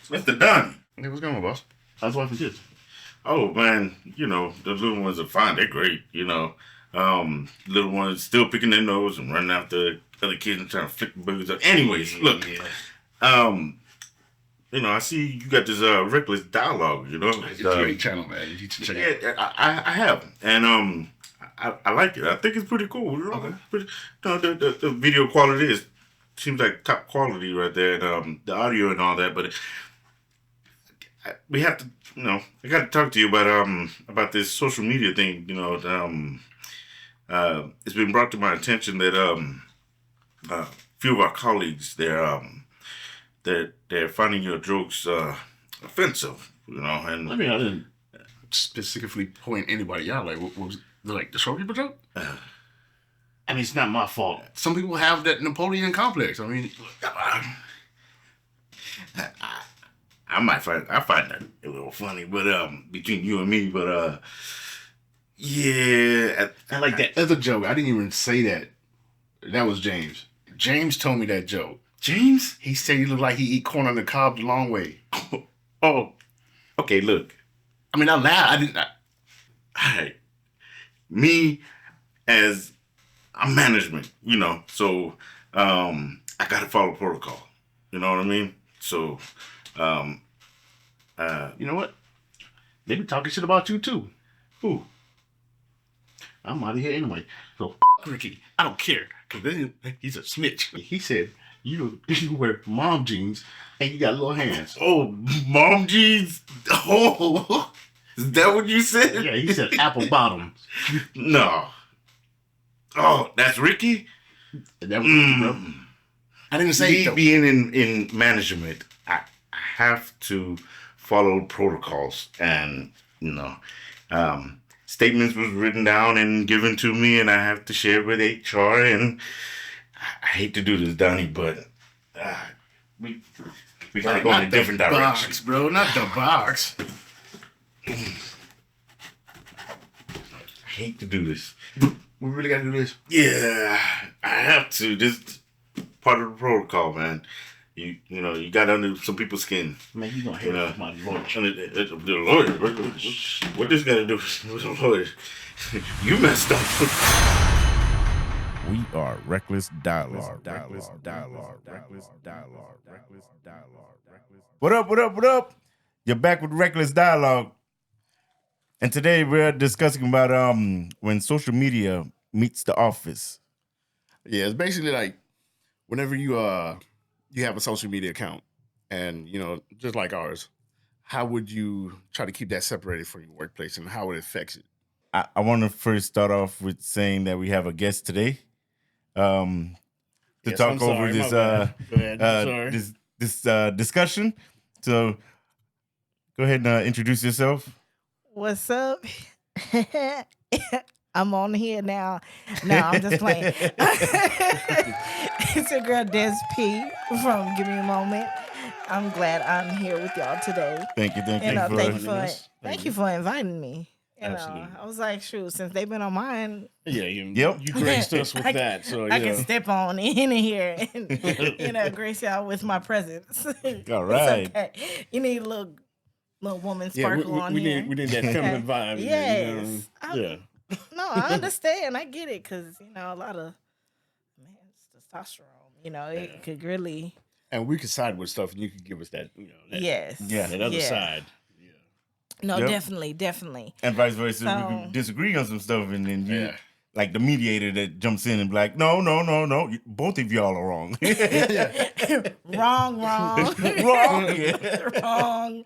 Mr. Donnie. Hey, what's going on, boss? How's wife and kids? Oh man, the little ones are fine. They're great. Little ones still picking their nose and running after other kids and trying to flick the boogers up. Anyways, look, I see you got this reckless dialogue. It's a great channel, man. You should check it out. I have, and I like it. I think it's pretty cool. Okay. The video quality seems like top quality right there, and the audio and all that. But we have to, I got to talk to you about this social media thing. It's been brought to my attention that a few of our colleagues they're finding your jokes offensive. And I mean, I didn't specifically point anybody out. Like, what was like the short people joke? I mean, it's not my fault. Some people have that Napoleon complex. I mean, I find that a little funny, but between you and me, but yeah. I like that other joke. I didn't even say that. That was James. James told me that joke. James? He said he looked like he eat corn on the cob the long way. Oh, okay. Look, I mean, I laughed. I didn't. All right, me as a management, so I gotta follow protocol. You know what I mean? So, you know what? They be talking shit about you too. who? I'm out of here anyway. So Ricky, I don't care, cause then he's a snitch. He said you wear mom jeans and you got little hands. Oh, mom jeans. Oh, is that what you said? Yeah, he said apple bottoms. No. Oh, that's Ricky. That was bro. I didn't say Me it, though. being in management, I have to follow protocols, and statements was written down and given to me, and I have to share with HR. And I hate to do this, Donnie, but we gotta go in a different direction, box, bro. Not the box. I hate to do this. We really gotta do this. Yeah, I have to. This part of the protocol, man. You got under some people's skin. Man, you gonna hear my lawyer. The lawyer. What this got to do with the lawyer? You messed up. We are Reckless Dialogue. What up? You're back with Reckless Dialogue. And today we're discussing about when social media meets the office. Yeah, it's basically like whenever you have a social media account, and just like ours, how would you try to keep that separated from your workplace, and how it affects it? I want to first start off with saying that we have a guest today to talk over this discussion. So go ahead and introduce yourself. What's up? I'm on here now. No, I'm just playing. It's your girl Des P from Give Me a Moment. I'm glad I'm here with y'all today. Thank you. Thank you for inviting me. Absolutely. I was like, shoot, since they've been on mine, Yeah, you graced us with that. So I can step on in here and grace y'all with my presence. All right. It's okay. You need a little woman sparkle on we here. We need that feminine vibe. Yes. Yeah. No, I understand. I get it because a lot of testosterone. It could really. And we could side with stuff, and you could give us that. Yes. Yeah. That other side. Yeah. No, Yep. definitely. And vice versa. We So- can disagree on some stuff, and then you, like the mediator that jumps in and be like, no, both of y'all are wrong. Wrong. Wrong. Yeah. Wrong.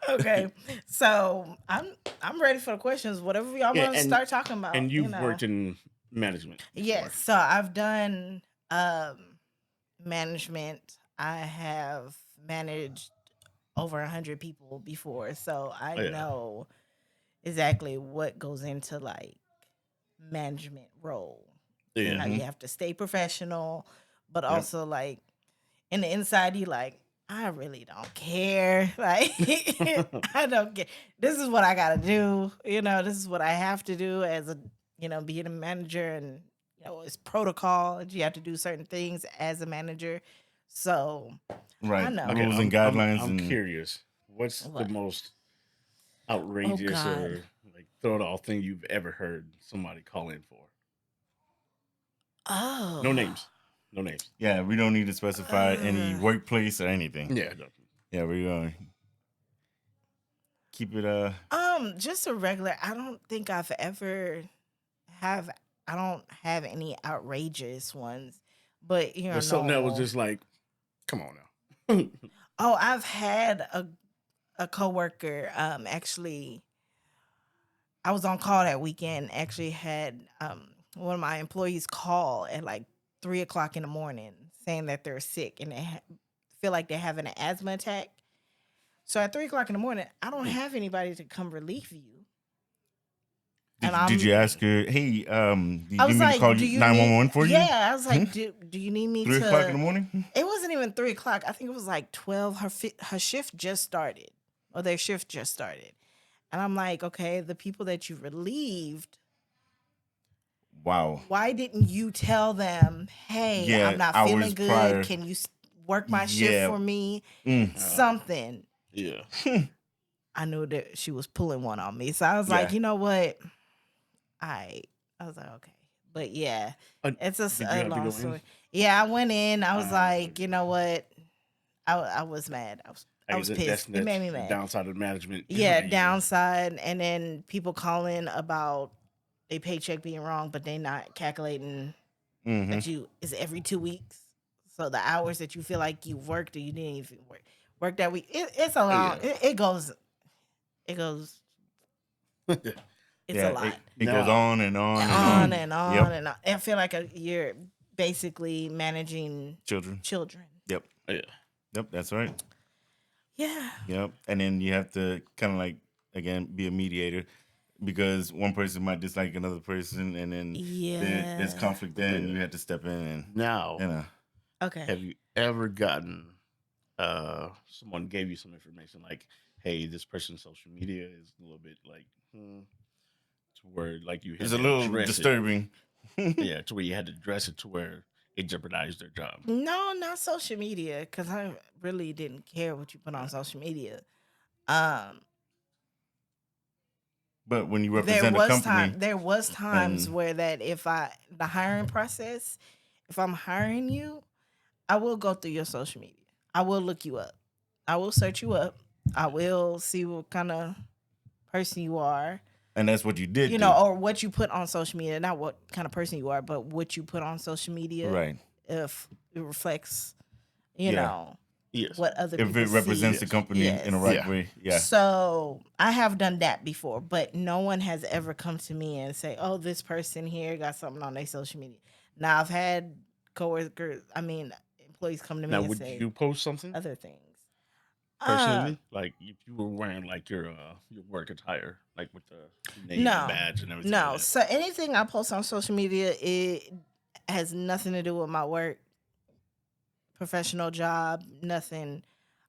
Okay, so I'm ready for the questions. Whatever y'all want to start talking about. And you've worked in management. Yes, so I've done management. I have managed over 100 people before, so I know exactly what goes into like management role. Yeah. How you have to stay professional, but also like in the inside, you like, I really don't care. Like, I don't care. This is what I got to do. This is what I have to do as a, being a manager, and, it's protocol. You have to do certain things as a manager. So Right. know. Rules Okay, and guidelines. I'm and curious. What's What? the most outrageous God. or like throw it off thing you've ever heard somebody call in for? Oh. No names. No names. Yeah, we don't need to specify any Uh. workplace or anything. Yeah. Yeah, we're going to keep it. Just a regular. I don't think I've ever have. I don't have any outrageous ones, but you know, But something that was normal. just like, come on now. Oh, I've had a coworker. Actually, I was on call that weekend. Actually, had one of my employees call at like 3 o'clock in the morning saying that they're sick and they feel like they're having an asthma attack. So at 3 o'clock in the morning, I don't have anybody to come relieve you. Did you ask her, hey, do you I need was me like, to call do you you 911 need, for you? Yeah, I was like, do you need me 3 to? o'clock in the morning? It wasn't even 3 o'clock. I think it was like 12. Her shift just started, or their shift just started, and I'm like, okay, the people that you relieved, Wow. why didn't you tell them, hey, Yeah, I'm not hours feeling good. prior. Can you work my shift Yeah. for me? Mm. Something. Yeah. I knew that she was pulling one on me, so I was Yeah. like, you know what? I was like, okay, but yeah, it's did you have a to go long in? story. Yeah, I went in. I was Ah, like, you know what? I was mad. I was pissed. It made me the mad. downside of management. Yeah, You- downside, and then people calling about their paycheck being wrong, but they not calculating Mhm. that you is every 2 weeks. So the hours that you feel like you worked or you didn't even work that week, it's a long. Yeah. It goes. It's Yeah, a lot. It goes No. on and on and On on. and on Yep. and on. I feel like you're basically managing Children. children. Yep. Yeah. Yep, that's right. Yeah. Yep. And then you have to kind of like, again, be a mediator because one person might dislike another person and then there's Yeah. conflict there and you have to step in and, Now, you know. Okay. have you ever gotten someone gave you some information like, hey, this person's social media is a little bit like to where like you had It's a to little address disturbing. it. Yeah, to where you had to address it to where it jeopardized their job. No, not social media, because I really didn't care what you put on social media. Um, But when you there represent a was company, there was times and- where that the hiring process, if I'm hiring you, I will go through your social media. I will look you up. I will search you up. I will see what kind of person you are. and that's what you did, You know, or what you put on social media, not what kind of person you are, but what you put on social media. right? If it reflects, you Yeah. know, Yes. what other If people it represents see. the company in the Yes. right Yeah. way, yeah. So I have done that before, but no one has ever come to me and say, "Oh, this person here got something on their social media." Now I've had employees come to me Now, and would say you post something other things. personally? Like if you were wearing like your work attire, like with the name No. and badge and everything. No, like that? so anything I post on social media, it has nothing to do with my work, professional job, nothing.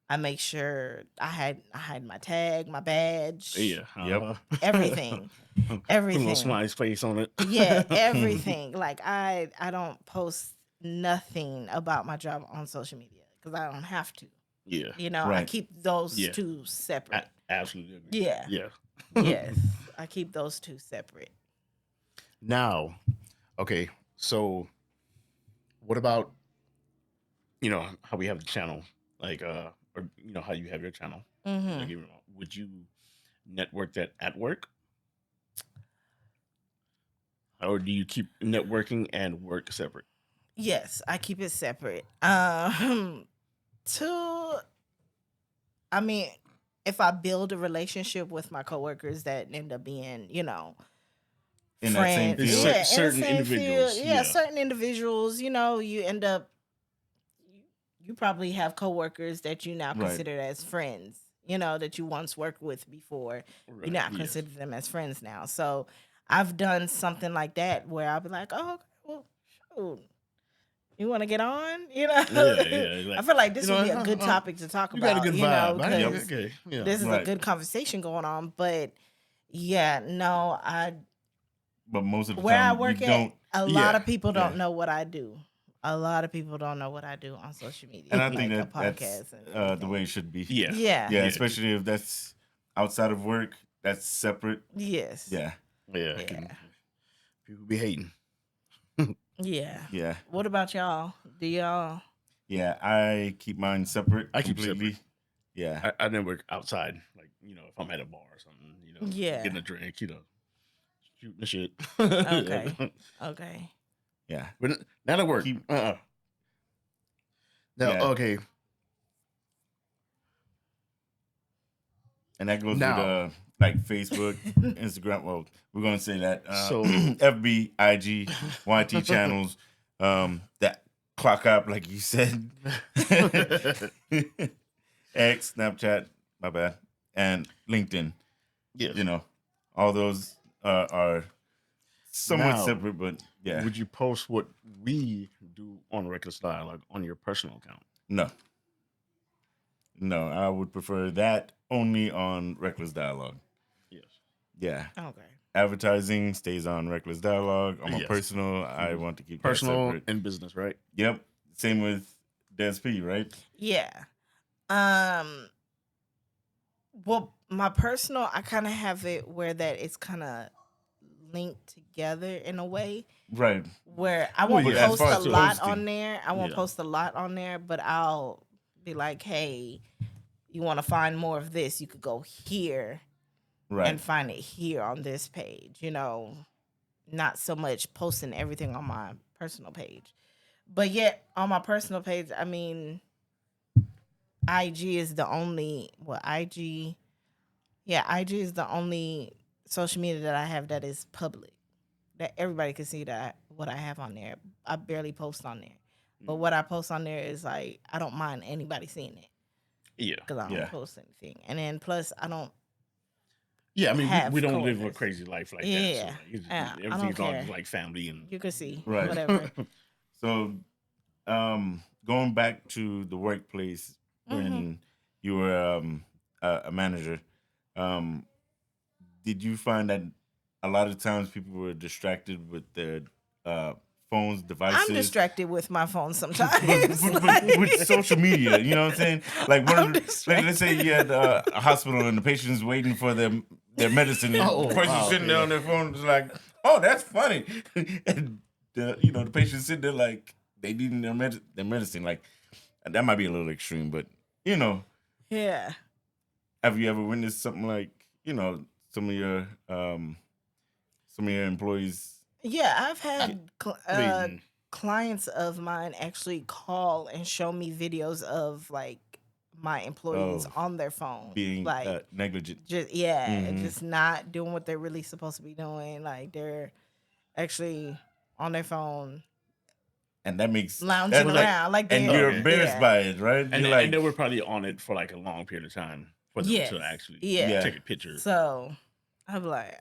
I make sure I hide my tag, my badge, Yeah. Yep. everything, Put a little everything. smiley face on it. Yeah, everything. Like I don't post nothing about my job on social media because I don't have to. Yeah. You know, I Right. keep those Yeah. two separate. Absolutely. agree. Yeah. Yeah. Yes, I keep those two separate. Now, okay, so what about how we have the channel, like or how you have your channel? Hmm. Like, would you network that at work, or do you keep networking and work separate? Yes, I keep it separate. If I build a relationship with my coworkers that end up being, In that same friends, field. yeah, in the Certain same individuals, field, yeah. certain individuals, you end up, you probably have coworkers that you now Right. consider as friends, that you once worked with before. You Right, now yes. consider them as friends now. So I've done something like that where I'll be like, oh, okay, well, shoot. You want to get on? Yeah, I feel like this would be a good uh, topic to talk You about. got a good vibe. I- 'cause okay, yeah. this is a Right. good conversation going on. But yeah, no, But most of the where I time, work you at, don't. a lot Yeah, of people don't yeah. know what I do. a lot of people don't know what I do on social media. And I think like that that's and the everything. way it should be. Yeah. Yeah. Yeah, especially if that's outside of work, that's separate. Yes. Yeah, Yeah. Yeah. People be hating. Yeah. yeah, What about y'all? Do y'all? yeah. I keep mine separate. I keep completely. separate. Yeah, I never work outside. Like, if I'm at a bar or something, Yeah. getting a drink, shooting the shit. Okay. Okay. yeah. But not at work. Keep- Now, Yeah. okay. And that goes Now- with like Facebook, Instagram. Well, we're gonna say that. So- FB, IG, YT channels, that clock up, like you said. X, Snapchat, my bad, and LinkedIn. Yes. All those are somewhat Now, separate, but yeah, Would you post what we do on Reckless Dialogue on your personal account? no, I would prefer that only on Reckless Dialogue. Yes. Yeah, Okay. advertising stays on Reckless Dialogue. On my Yes. personal, I want to keep that Personal separate. and business, right? Yep, same with DSP, right? Yeah. Well, my personal, I kind of have it where that it's kind of linked together in a way Right. where I Well, won't yeah, as post far a as lot posting. on there. I won't Yeah. post a lot on there, but I'll be like, hey, you want to find more of this? You could go here Right. and find it here on this page. Not so much posting everything on my personal page, but yet on my personal page, I mean, IG is the only IG is the only social media that I have that is public, that everybody can see that what I have on there. I barely post on there, but what I post on there is like I don't mind anybody seeing it Yeah. because I don't Yeah. post anything, and then plus I don't. Yeah, I mean, Have we don't live a coworkers. crazy life like that. Yeah. So like, it's Yeah, I don't everything's all care. just like family and You can see Right. whatever. So, going back to the workplace when you were a manager, did you find that a lot of times people were distracted with their phones, devices? I'm distracted with my phone sometimes. with social media, you know what I'm saying? Like I'm let's say you had a hospital and the patient's waiting for their medicine, and Oh, the person wow, sitting there yeah. on their phone is like, "Oh, that's funny," and the patient sitting there like they needing their medicine. Like that might be a little extreme, but Yeah. have you ever witnessed something like some of your employees? Yeah, I've had I mean, clients of mine actually call and show me videos of like my employees Oh, on their phone being like negligent. just Mhm. just not doing what they're really supposed to be doing. Like they're actually on their phone And that makes lounging that's like- around like and they you're Okay. embarrassed yeah. by it, right? and, You're like, and they were probably on it for like a long period of time for them Yes. to actually Yeah. take a picture. So I'm like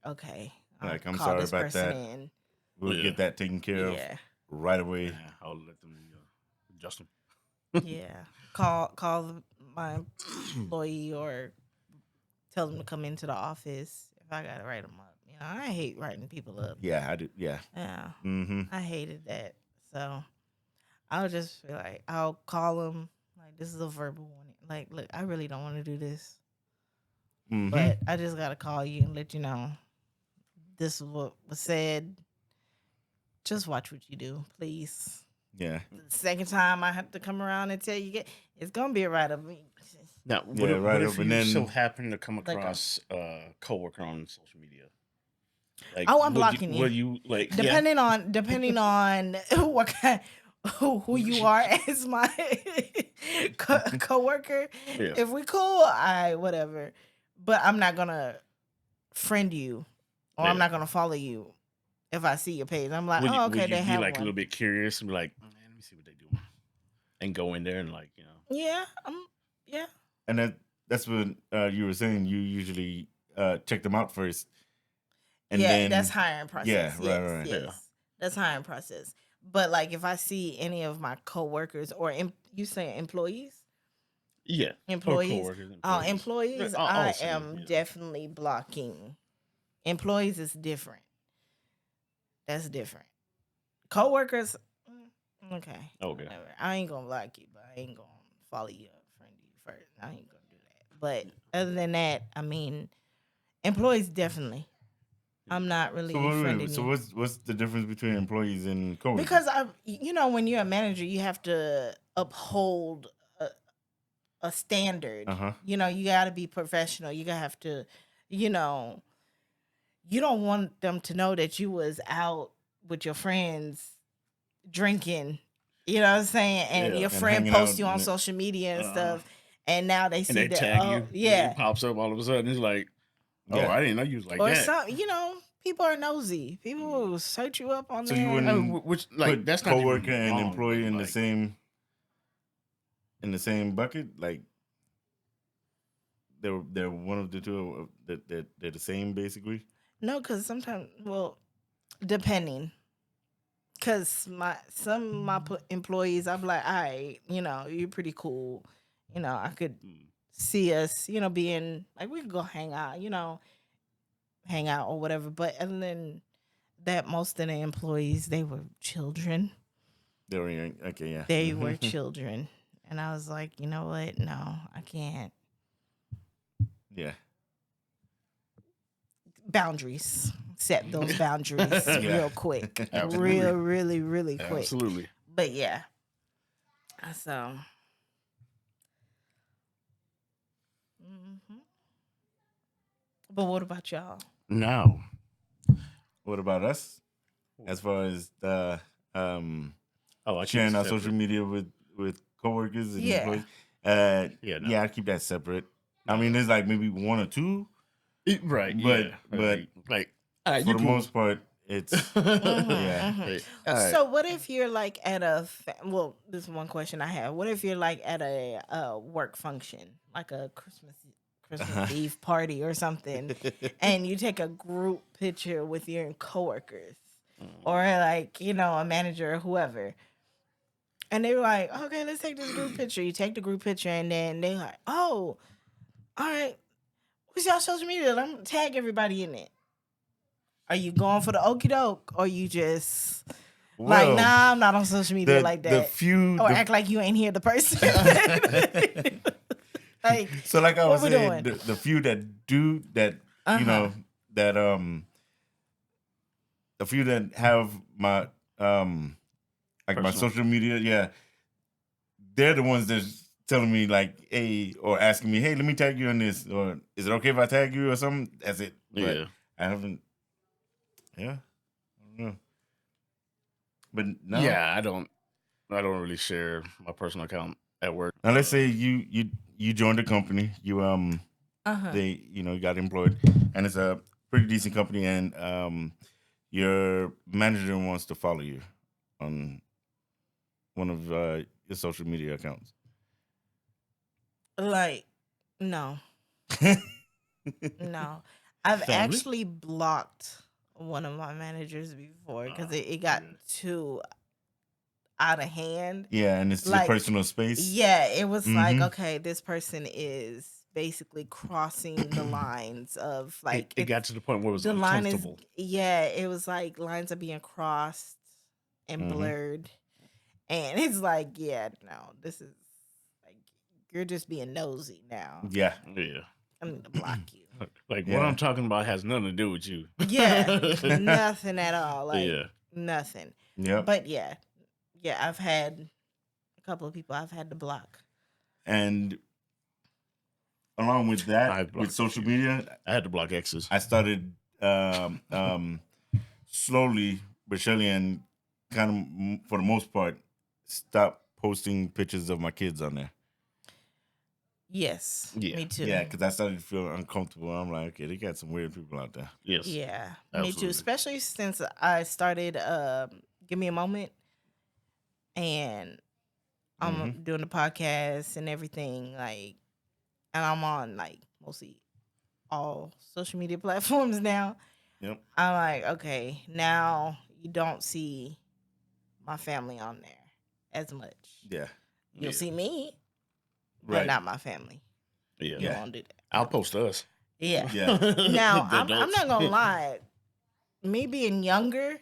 okay, I'll Like, I'm call sorry this about person that. in. we'll Yeah. get that taken care of Yeah. right away. Yeah, I'll let them adjust them. Yeah. Call my employee or tell them to come into the office if I gotta write them up. I hate writing people up. Yeah, I do. Yeah. Yeah, Mm-hmm. I hated that. So I'll just be like, I'll call them like, this is a verbal warning. Like, look, I really don't want to do this, Mm-hmm. but I just gotta call you and let you know this is what was said. Just watch what you do, please. Yeah. The second time I have to come around and tell you, it's gonna be a write up. Now, Yeah, what, right what up, if and you then- so happen to come Like, across a coworker on social media? Like, Oh, I'm would blocking you. Will you like? Depending on what kind, who you are as my coworker. Yeah. If we cool, I whatever. But I'm not gonna friend you, or I'm Yeah. not gonna follow you if I see your page. I'm like, Would you, oh, would okay, you they be have like a one. little bit curious and be like, man, let me see what they do, and go in there and like Yeah, yeah. And that's what you were saying. You usually check them out first. And yeah, then that's hiring process. yeah, right, yes, right. yes. Yeah. That's hiring process. But like if I see any of my coworkers or you say employees, yeah, or employees, coworkers, employees, All I same, am yeah. definitely blocking. Employees is different. That's different. Coworkers, Okay. Okay. Whatever. I ain't gonna block you, but I ain't gonna follow you up, friend you first. I ain't gonna do that. But other than that, I mean, employees definitely. I'm not really So, friending so you what's the difference between employees and coworkers? because when you're a manager, you have to uphold a standard. Uh-huh. You know, you got to be professional. You gotta have to, you know, you don't want them to know that you was out with your friends drinking. You know what I'm saying? And Yeah. your And friend hanging posts out you on and- social media and Uh-huh. stuff, and now they see And they that. tag Oh, you. yeah. It pops up all of a sudden. It's like, oh, Yeah. I didn't know you was like Or that. some, people are nosy. People will search you up on So there. you wouldn't Which like put that's not even coworker and wrong, employee but, in like, the same bucket? Like they're one of the two that they're the same basically. No, because sometimes, well, depending. Because some of my employees, I'm like, all right, you're pretty cool. I could see us, being like, we could go hang out or whatever. But other than that, most of the employees, they were children. They were young. Okay, yeah. They were children. And I was like, you know what? No, I can't. Yeah. Boundaries. Set those boundaries Yeah. real quick. Absolutely. Really, really quick. Absolutely. But yeah. So. But what about y'all? Now, What about us? As far as the I keep sharing it our separate. social media with coworkers and Yeah. employees. Yeah, no. Yeah, I keep that separate. I mean, there's like maybe one or two. Right. But- yeah. but like all right, For you the cool. most part, it's yeah. Yeah. All right. So what if you're like at a well, this is one question I have. What if you're like at a work function, like a Christmas Eve party or something, and you take a group picture with your coworkers or like, a manager or whoever. And they were like, okay, let's take this group picture. You take the group picture and then they're like, oh, all right, what's y'all social media? I'm gonna tag everybody in it. Are you going for the okie doke or you just like, Well, nah, I'm not on social media like The that. few Or the- act like you ain't hear the person. Like, so like I what was we saying, doing? the few that do that, you know, that the few that have my like my Personal. social media, yeah, they're the ones that's telling me like, hey, or asking me, hey, let me tag you on this, or is it okay if I tag you or something? That's it. But Yeah. I haven't. Yeah, I don't know. But no. Yeah, I don't really share my personal account at work. Now let's say you joined a company, you they you got employed, and it's a pretty decent company, and your manager wants to follow you on one of your social media accounts. Like, no. No. I've Family? actually blocked one of my managers before because it got too out of hand. Yeah, and it's Like, your personal space. Yeah, it was like, Mhm. okay, this person is basically crossing the lines of like it got to the point where it was the line is uncomfortable. it was like lines are being crossed and Mhm. blurred. And it's like, yeah, no, this is like you're just being nosy now. Yeah, Yeah. I'm gonna block you. Like Yeah. what I'm talking about has nothing to do with you. Yeah, nothing at all. Like Yeah. nothing. yep. But yeah, I've had a couple of people I've had to block. And along with that, I've with blocked social you. media, I had to block exes. I started slowly but surely, and kind of for the most part, stop posting pictures of my kids on there. Yes, Yeah. me too. Yeah, because I started to feel uncomfortable. I'm like, okay, they got some weird people out there. Yes. Yeah, me too. Absolutely. Especially since I started Give Me a Moment, and I'm Mhm. doing the podcast and everything. Like, and I'm on like mostly all social media platforms now. Yep. I'm like, okay, now you don't see my family on there as much. Yeah. You'll Yeah. see me, but Right. not my family. Yeah. You Yeah. won't do that. I'll post us. Yeah. Yeah. Now, The I'm adults. not gonna lie. Me being younger,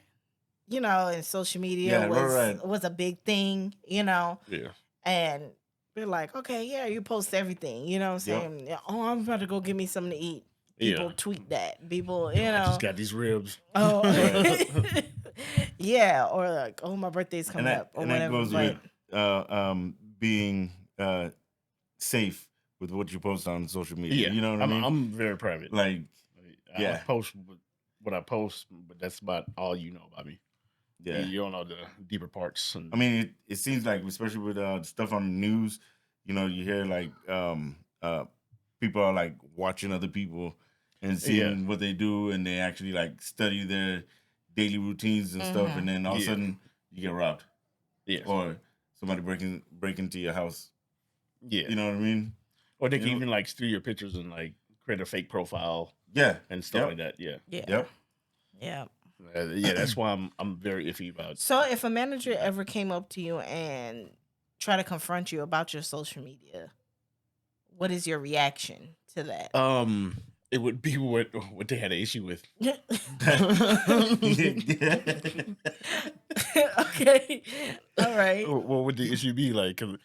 and social media Yeah, right. was a big thing, Yeah. and we're like, okay, yeah, you post everything, you know what I'm Yep. saying? Yeah, oh, I'm about to go get me something to eat. People Yeah. tweet that. People, I just got these ribs. oh, Right. yeah, or like, oh, my birthday's coming up, or and that whatever. goes But with being safe with what you post on social media. Yeah. You know what I mean? I'm very private. Like, I yeah. post what I post, but that's about all you know about me. yeah. You don't know the deeper parts. And, I mean, it seems like, especially with stuff on the news, you hear like people are like watching other people and seeing what they do, and they actually like study their daily routines and stuff, and then all of a Yeah. sudden you get robbed yeah. or somebody break into your house. Yeah. You know what I mean? Or they can you know- even like steal your pictures and like create a fake profile Yeah. and stuff Yep. like that. Yeah. yeah, Yep. yeah. Yeah, that's why I'm very iffy about. So if a manager ever came up to you and tried to confront you about your social media, what is your reaction to that? It would be what they had an issue with. Okay, all right. What would the issue be like? 'Cause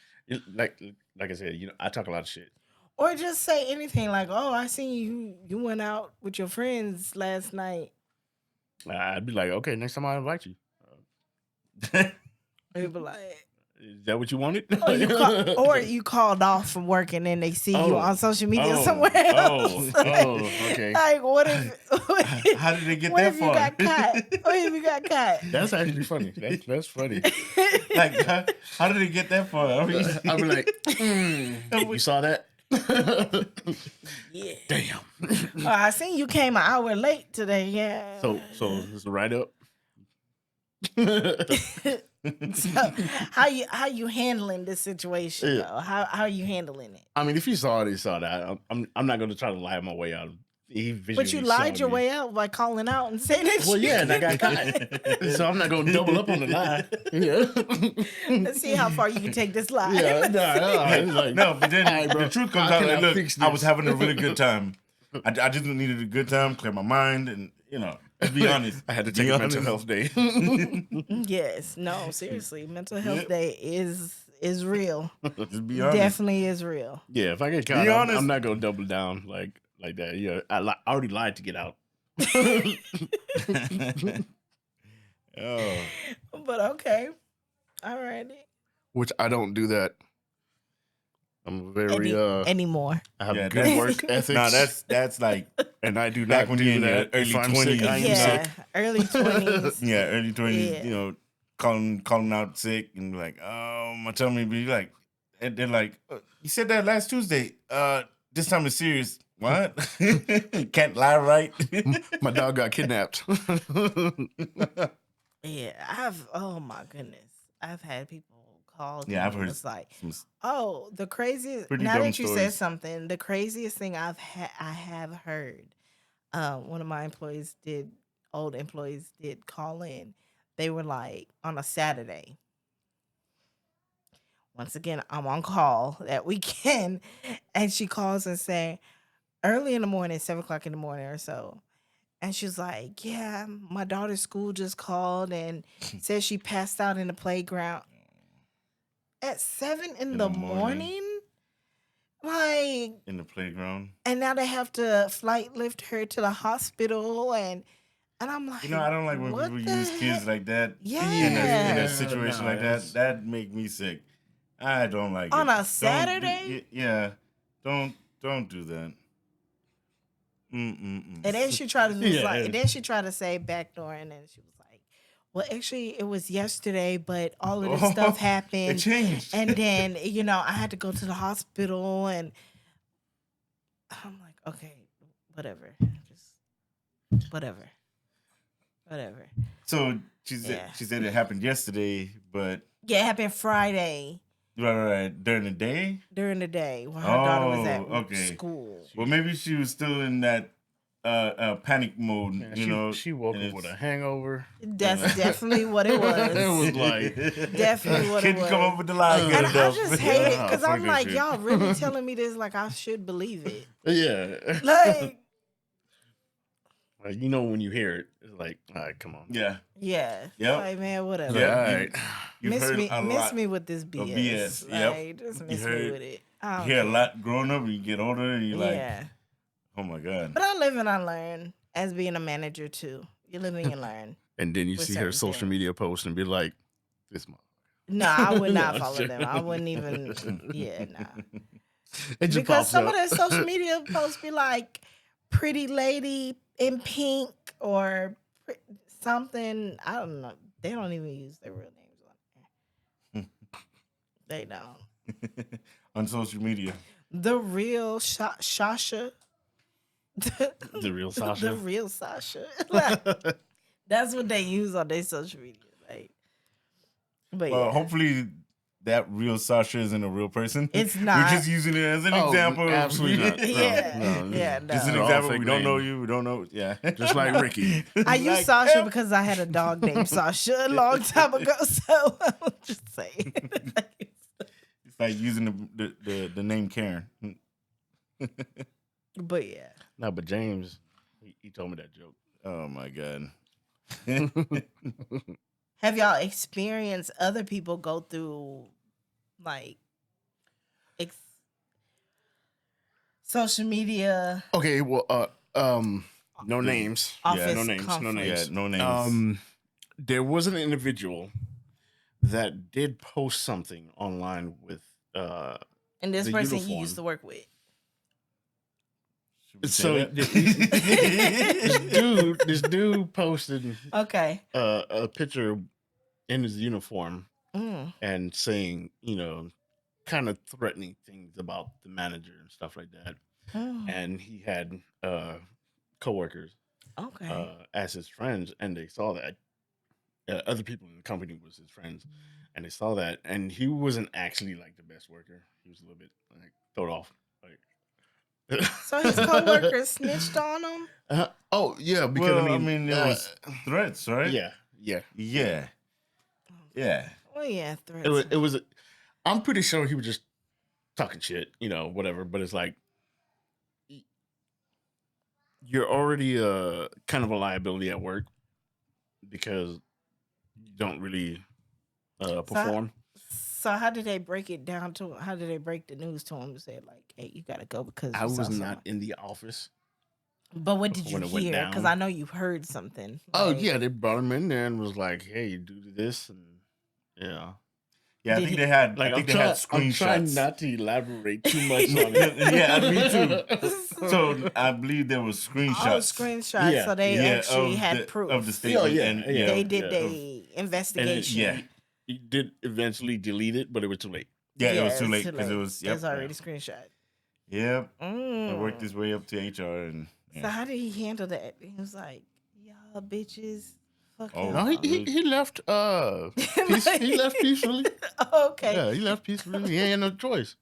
like I said, I talk a lot of shit. Or just say anything like, "Oh, I seen you went out with your friends last night." I'd be like, okay, next time I invite you. They'd be like, Is that what you wanted? or you called off from work and then they see you Oh. on social media Oh. somewhere else. Okay. Like, what if? How did they get what that if far? you got caught? What if you got caught? That's actually funny. That's funny. Like, how did they get that far? I mean, I'd be like, you saw that? Yeah. Damn. Oh, I seen you came an hour late today. Yeah. So it's a write up. So, how you handling this situation? Yeah. Though? How are you handling it? I mean, if you saw it, you saw that. I'm not going to try to lie my way out. But you lied your way out by calling out and saying that. Well, you yeah, and I got caught. So I'm not going to double up on the lie. Yeah. Let's see how far you can take this lie. Yeah, it's like, no, but then all right, bro, the truth comes how out. can Like, I look, fix I was this? having a really good time. I just needed a good time, clear my mind, and let's be honest. I had to Be take a mental honest. health day. Yes. No. Seriously, mental health day is real. Just be honest. Definitely is real. Yeah, if I get caught, Be I'm honest. not going to double down like that. Yeah, I already lied to get out. Oh, But okay. All righty. Which I don't do that. I'm very Anymore. I have Yeah, good that's- work ethics. no, that's like and I do back not when do you're in that. your early If I'm sick, 20s. I am Yeah. sick. Early 20s. yeah, early 20s. Yeah. Calling out sick and like, my tummy be like, and they're like, you said that last Tuesday. This time it's serious. What? Can't lie, right? My dog got kidnapped. Yeah. Oh my goodness. I've had people call. Yeah, I've me, heard It's like, some- oh, the craziest. Pretty Now dumb that you said stories. something, the craziest thing I have heard. One of my old employees did call in. They were like on a Saturday. Once again, I'm on call that weekend, and she calls and say, early in the morning, 7:00 in the morning or so. And she's like, yeah, my daughter's school just called and said she passed out in the playground at 7 in the morning. Like, in the playground. and now they have to flight lift her to the hospital. And I'm like, I don't like when what people the use kids heck? like that. Yeah. In a situation No, like that. it's- That make me sick. I don't like On it. a Don't- Saturday? Yeah. Don't do that. And then she tried to say backdoor, and then she was like, well, actually, it was yesterday, but all of this stuff It happened. changed. And then, I had to go to the hospital, and I'm like, okay, whatever. Just whatever. So she said Yeah. she said it happened yesterday, but Yeah, it happened Friday right, during the day. during the day when her daughter was at Oh, okay. school. Well, maybe she was still in that panic mode. Man, she woke and up with a it's- hangover. That's definitely what it was. It was like, Definitely what it Couldn't come was. up with the lie good And I enough. just hate it because Fuck I'm that like, shit. y'all really telling me this like I should believe it. yeah. Like, Like, you know, when you hear it, it's like, all right, come on. Yeah. Yeah. Yep. Like, man, whatever. Yeah. All right. You've heard a Miss lot. me with this BS. BS, yep. Like, just You miss me heard- with it. You hear a lot growing up, and you get older, and you're like, Yeah. oh my god. But I live and I learn as being a manager too. You live and you learn. And then you With see her certain social things. media post and be like, this mother. No, I would not No, follow sure. them. I wouldn't even. Yeah, nah. It just Because pops some up. of their social media posts be like pretty lady in pink or something. I don't know. They don't even use their real names on there. They don't. On social media. The real Sasha. The real Sasha. The real Sasha. Like, that's what they use on their social media. Like, but Well, yeah. hopefully that real Sasha isn't a real person. It's We're not. just using it as an Oh, example. absolutely not. No, Yeah. no. Yeah, no. Just an They're all example. fake We don't know names. you. We don't know. Yeah. Just like Ricky. I used Like, Sasha yeah. because I had a dog named Sasha a long time ago. So I'm just saying. It's like using the name Karen. But yeah. No, but James, he told me that joke. Oh my god. Have y'all experienced other people go through like social media Okay, well, no names. office no names, no conflict? names. Yeah, no names. There was an individual that did post something online with And this the person you uniform. used to work with. Should we so say that? this dude posted Okay. a picture in his uniform Mm. and saying, you know, kind of threatening things about the manager and stuff like that. Mm. And he had coworkers Okay. as his friends, and they saw that. Other people in the company was his friends, and they saw that, and he wasn't actually like the best worker. He was a little bit like thrown off. Like, So his coworkers snitched on him? oh yeah, because Well, I mean, there was threats, right? yeah. Yeah. Yeah. Well, yeah, threats. It was. I'm pretty sure he was just talking shit, you know, whatever. But it's like you're already kind of a liability at work because you don't really perform. So how did they break it down to him? How did they break the news to him and say like, "Hey, you gotta go because I you saw was someone?" not in the office. But what did you when it went hear? Because down. I know you heard something. Oh like- yeah, they brought him in there and was like, "Hey, do this," and yeah. Yeah, I Did think he- they had. Like I think I'm, they had I'm trying screenshots. not to elaborate too much on it. Yeah, me too. So I believe there was Oh, screenshots. screenshots. Yeah. So they actually of had the, proof. of the statement. yeah, and, yeah. They did yeah. the And it- investigation. yeah. He did eventually delete it, but it was too late. Yeah, it was Yeah, too it's late because it was. Yep. It's already screenshot. Yep. Mm. It worked its way up to HR and. So Yeah. how did he handle that? He was like, "Y'all bitches, fuck Oh. No, y'all." he left. He left peacefully. Okay. Yeah, he left peacefully. He ain't had no choice.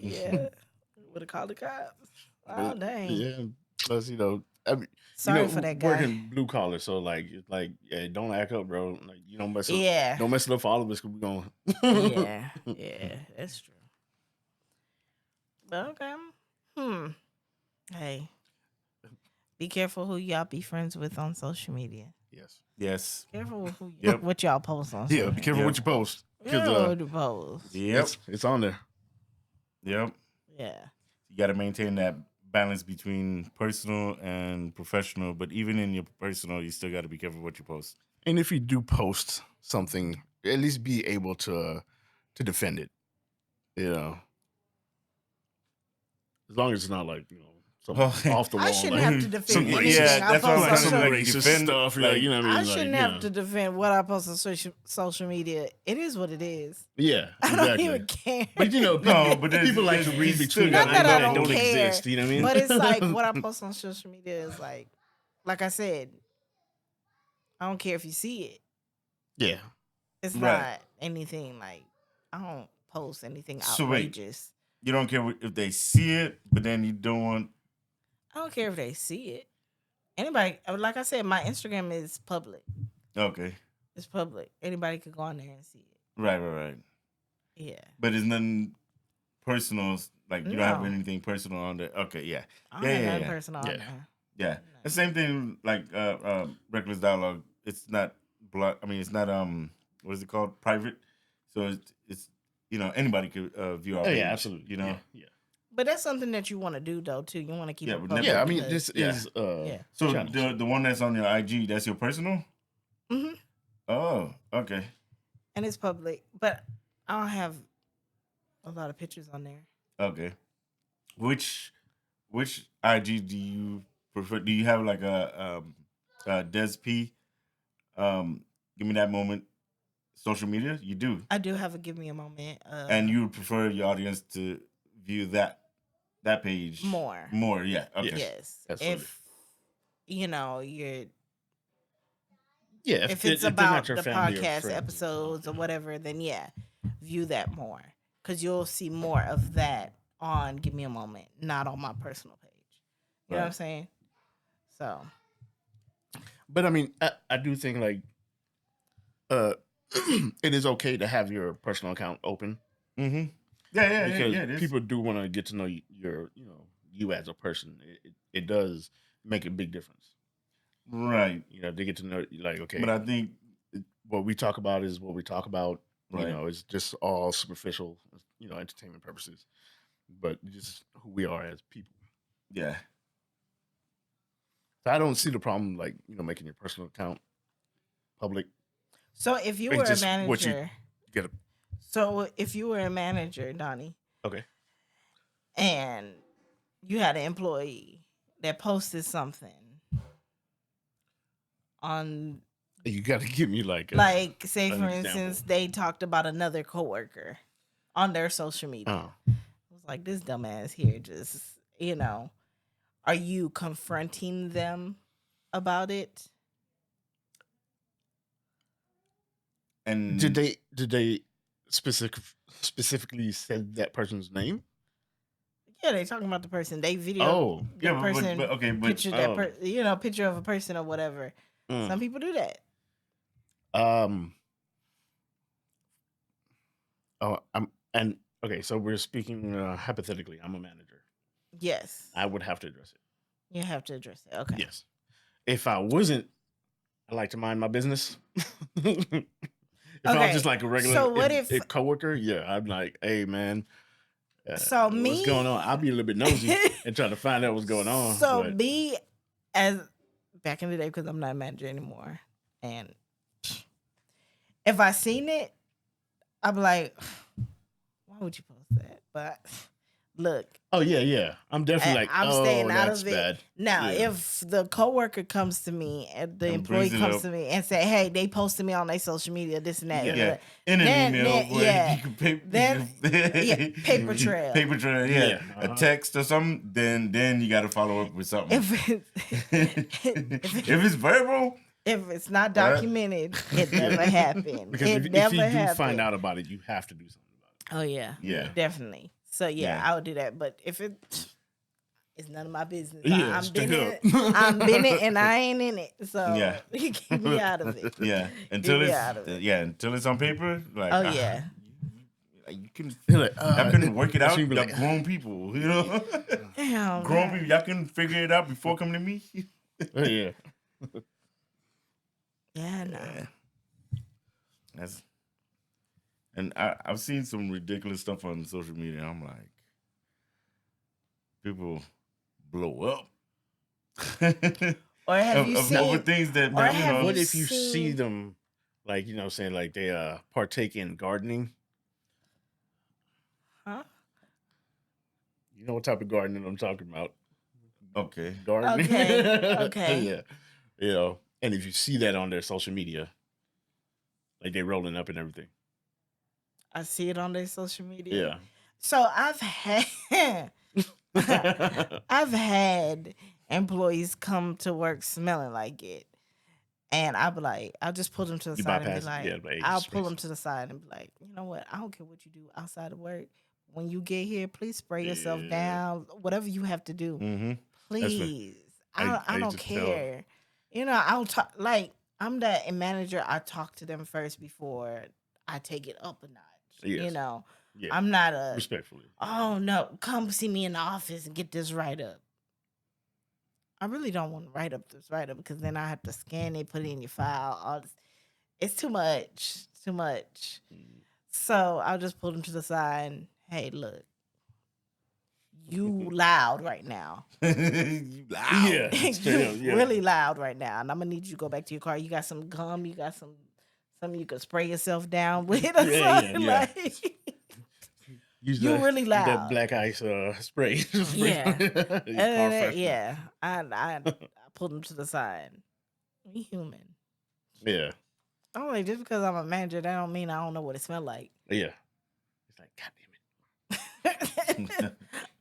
Yeah. Would have called the cops. Oh dang. Yeah. Plus, you know, I mean, Sorry you know, for that guy. working blue collar, so like, it's like, yeah, don't act up, bro. Like, you don't mess up. Yeah. Don't mess it up for all of us. Cause we going. Yeah. Yeah. That's true. But okay. Hey. Be careful who y'all be friends with on social media. Yes. Yes. Careful with who Yep. what y'all post on Yeah. social Be careful Yep. what you post. media. Because Yeah, the post. Yep. it's on there. Yep. Yeah. You got to maintain that balance between personal and professional. But even in your personal, you still got to be careful what you post. And if you do post something, at least be able to defend it. You know, as long as it's not like, you know, something Well, off the wall. I shouldn't like, have to defend some anything. racist, Yeah, I that's what I'm post trying on to some like racist defend. stuff. Like, you know what I mean? I Like, shouldn't you have know. to defend what I post on social media. It is what it is. Yeah, I don't exactly. even care. But you know, No, but people like to read it's between still that Not that I that don't don't care, exist. You know what I mean? But it's like what I post on social media is like I said, I don't care if you see it. yeah. It's Right. not anything like I don't post anything So wait. outrageous. You don't care if they see it, but then you don't want. I don't care if they see it. Anybody, like I said, my Instagram is public. Okay. It's public. Anybody could go on there and see it. Right. Yeah. But it's nothing personal. Like you don't have No. anything personal on there. Okay. Yeah. I don't Yeah, have yeah, nothing yeah. personal on Yeah. there. Yeah, the same thing like reckless dialogue. It's not blood. I mean, it's not what is it called? Private. So it's anybody could view our Oh page. yeah, absolutely. You know. Yeah. But that's something that you want to do though too. You want to keep Yeah, it but public. never- Yeah, I mean, because- this Yeah. is Yeah. So challenge. the one that's on your IG, that's your personal. hmm Oh, okay. and it's public, but I don't have a lot of pictures on there. Okay. Which IG do you prefer? Do you have like a Des P? Give me that moment. Social media, you do, I do have a give me a moment. and you would prefer your audience to view that page More. More, yeah. Okay. Yes, absolutely. if you're Yeah, if they're it's not about your the family or podcast friends. episodes or whatever, then yeah, view that more because you'll see more of that on Give Me a Moment, not on my personal page. You know what I'm Right. saying? So But I mean, I do think like it is okay to have your personal account open Mm-hmm. Yeah. because It is. people do want to get to know you as a person. It does make a big difference. Right. They get to know you, like, okay, But I think what we talk about is what we talk about. Right. It's just all superficial, entertainment purposes, but just who we are as people. yeah. So I don't see the problem, like, making your personal account public. so if you It's were a just what you- manager, Get a so if you were a manager, Donnie, okay. and you had an employee that posted something on, You got to give me like say an for example. instance, they talked about another coworker on their social media. Oh. I was like, this dumbass here just, are you confronting them about it? And Did they specifically said that person's name? Yeah, they talking about the person. They video Oh, the yeah, person but okay, but picture that picture of a person or whatever. mm. Some people do that. Okay, so we're speaking hypothetically. I'm a manager. Yes. I would have to address it. You have to address it. Okay. Yes. If I wasn't, I like to mind my business. If I was Okay, just like a regular so what if- a coworker, yeah, I'm like, hey man, So me- what's going on? I'll be a little bit nosy and try to find out what's going on. So but- me, as back in the day, because I'm not a manager anymore, and if I seen it, I'd be like, why would you post that? But look, oh yeah, I'm definitely like, I'm oh, staying out that's of it. bad. Now, Yeah. if the coworker comes to me and the And employee brings it comes up. to me and say, "Hey, they posted me on their social media, this and that," yeah, in an Then- email, then- where yeah. you can pay, Then- yeah, paper trail. paper trail, yeah, Yeah, uh-huh. a text or something. Then you got to follow up with something. if If it's verbal, if it's not documented, it never happened. Because it if never you do happened. find out about it, you have to do something about it. Oh yeah, Yeah. definitely. So yeah, Yeah. I would do that. But if it's none of my business. Yeah, I'm straight been up. in it. I'm been it, and I ain't in it. So Yeah. keep me out of it. yeah, until me it's out of it. until it's on paper. Like, Oh yeah. you can. You're like, Y'all can work it that's out. when you be Y'all like, grown people, you know. Damn. Grown man. people, y'all can figure it out before coming to me. yeah. Yeah, no. That's, and I've seen some ridiculous stuff on social media. I'm like, people blow up. Or have you over seen? things that or you have know, you What if you seen- see them, like, saying like they partake in gardening? Huh? You know what type of gardening I'm talking about? okay. Gardening. Okay. yeah. And if you see that on their social media, like they rolling up and everything. I see it on their social media. Yeah. So I've had I've had employees come to work smelling like it. And I'll be like, I'll just pull them to the You side and bypass be like, it, yeah, like, I'll just pull makes- them to the side and be like, you know what? I don't care what you do outside of work. When you get here, please spray yourself Yeah. down. Whatever you have to do, Mm-hmm. please. I I don't just tell- care. I'll talk like I'm the manager. I talk to them first before I take it up a notch. Yes. Yeah. I'm not a Respectfully. oh no, come see me in the office and get this right up. I really don't want to write up this write up because then I have to scan it, put it in your file. All this. It's too much. Too much. So I'll just pull them to the side. And, hey, look, you loud right now. You loud. Yeah, You straight up, yeah. really loud right now, and I'm gonna need you to go back to your car. You got some gum. You got something you could spray yourself down with or Yeah, something. yeah. Like, Use you the- really That loud. black ice spray. Yeah. Your car And then, freshener. yeah, I pulled them to the side. We human. Yeah. I'm like, just because I'm a manager, that don't mean I don't know what it smelled like. Yeah. It's like, God damn it.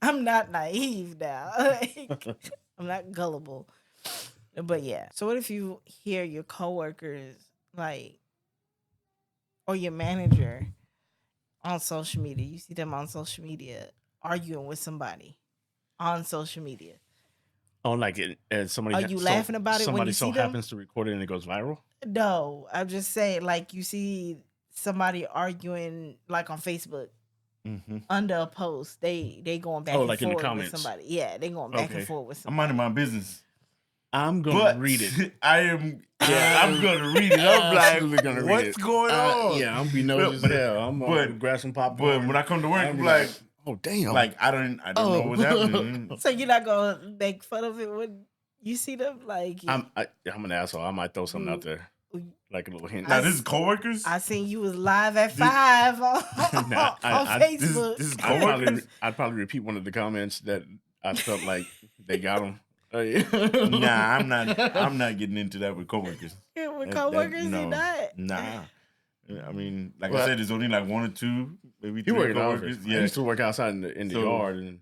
I'm not naive now. Like, I'm not gullible. But yeah. So what if you hear your coworkers like or your manager on social media? You see them on social media arguing with somebody on social media. Oh, like it, and somebody. Are you laughing about it when Somebody you so see them? happens to record it and it goes viral. No, I'm just saying, like you see somebody arguing like on Facebook Mm-hmm. under a post. They going back Oh, and like in the forth with comments. somebody. Yeah, they going back Okay. and forth with I'm somebody. minding my business. I'm gonna But read it. I am. Yeah. I'm gonna read it. I'm Absolutely like, gonna read what's it. going on? Yeah, I'm be nosy as But- hell. I'm gonna but- grab some popcorn. But when I come to work, I'll I'm be like, oh damn. I don't know what's happening. So you're not gonna make fun of it when you see them? Like I'm an asshole. I might throw something out there, you- like a little hint. Now this is coworkers. I seen you was live at 5 on, Nah, on I- this Facebook. is I'd coworkers. probably repeat one of the comments that I felt like they got them. Oh, yeah. Nah, I'm not getting into that with coworkers. Yeah, with That- coworkers, no. you not. Nah. I mean, like Well, I said, there's only like one or two, maybe You three work in the coworkers. office. I Yeah. used to work outside in the So- yard, and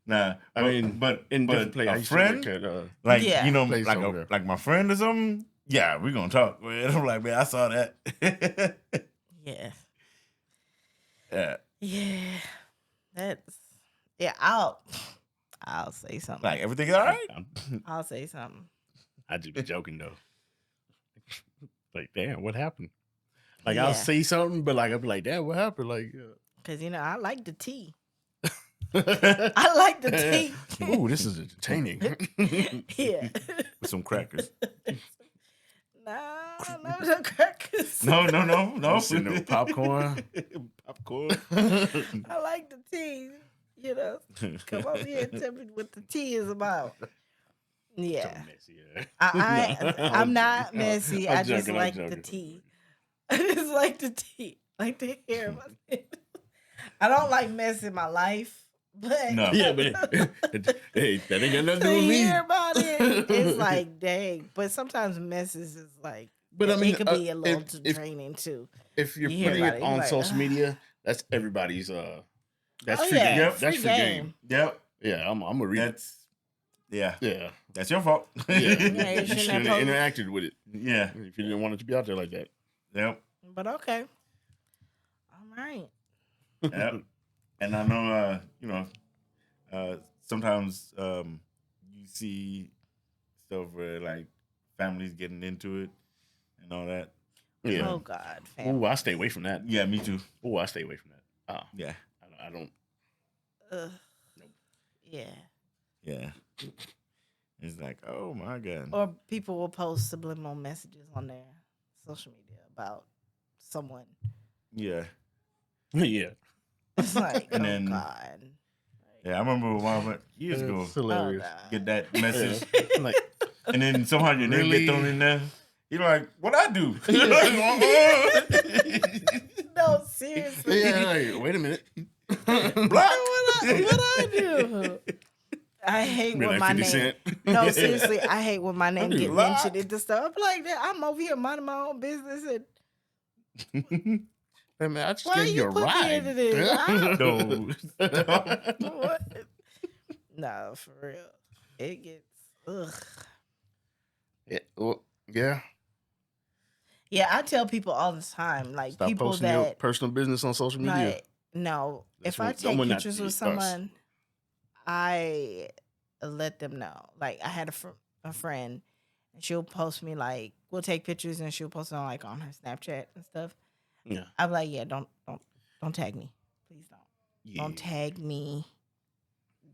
Nah. I mean, but in different but places. I a used friend, to work at, like Yeah. you know, Place like over there. like my friend or something. Yeah, we're gonna talk. Man. I'm like, man, I saw that. Yeah. Yeah, Yeah. That's I'll say something. like everything all right. I'll say something. I just be joking though. Like, damn, what happened? Like, Yeah. I'll say something, but like, I'll be like, damn, what happened? Like, Cause I like the tea. I like the tea. Ooh, this is entertaining. Yeah. With some crackers. Nah, no crackers. No. I'm sitting there with popcorn. Popcorn. I like the tea. You know, come over here and tell me what the tea is about. Yeah. So messy, yeah. I'm not messy. I'm I just joking, I'm like the joking. tea. I just like the tea. Like the hair. About it. I don't like mess in my life, but No. Yeah, but hey, that ain't got nothing to to do with me. hear about it, it's like dang. But sometimes messes is like, But I mean, it could be a little if draining too. if you're You hear putting about it it, you're on like, social "Ugh." media, that's everybody's. That's Oh, free yeah, game. Yep. That's free free game. game. Yep. Yeah, I'm gonna read. That's yeah. Yeah, That's your fault. yeah. Yeah, you You shouldn't shouldn't have have posted. interacted with it Yeah. if you didn't want it to be out there like that. Yep. But okay, all right. Yep. And I know, sometimes you see stuff where like families getting into it and all that. Yeah. Oh God, fam. Ooh, I stay away from that. Yeah, me too. Ooh, I stay away from that. Yeah, I don't. Ugh. Yeah. yeah. It's like, oh my god. Or people will post subliminal messages on their social media about someone. Yeah, Yeah. It's like, And oh then- God. yeah. I remember a while back, years ago, It's hilarious. Oh, God. get that message, I'm like, and then somehow your name Really? get thrown in there. You're like, what I do? No, seriously. yeah, like, wait a minute. Block. What I do? I hate Be when like my 50 name. Cent. No, seriously, I hate when my name be get locked. mentioned into stuff. I'm like, I'm over here minding my own business, and Hey, man, I just why gave you you a put me ride. into this? No. What? No, for real. It gets ugh. Yeah, well, yeah. Yeah, I tell people all the time, like Stop people posting your that personal business on social media. like no. That's If I what- take someone not pictures with us. someone, I let them know. Like I had a friend, and she'll post me like we'll take pictures, and she'll post it on like on her Snapchat and stuff. Yeah. I'm like, yeah, don't tag me, please don't. Yeah. Don't tag me.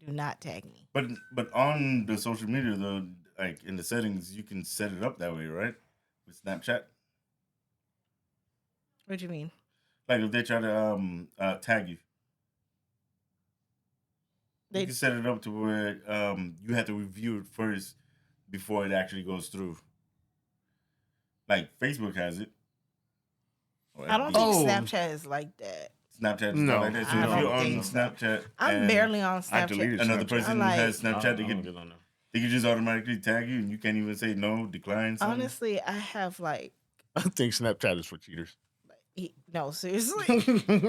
Do not tag me. But on the social media though, like in the settings, you can set it up that way, right? With Snapchat. What do you mean? Like if they try to tag you, you They can set it up to where you have to review it first before it actually goes through. Like Facebook has it. Or I don't FB. think Oh. Snapchat is like that. Snapchat is No, not like that. So I if you're don't on think so. Snapchat, I'm and barely on I Snapchat. deleted another Snapchat. person I who has I Snapchat, don't get on there. they can just automatically tag you, and you can't even say no, decline. Something. Honestly, I have like I think Snapchat is for cheaters. no, seriously.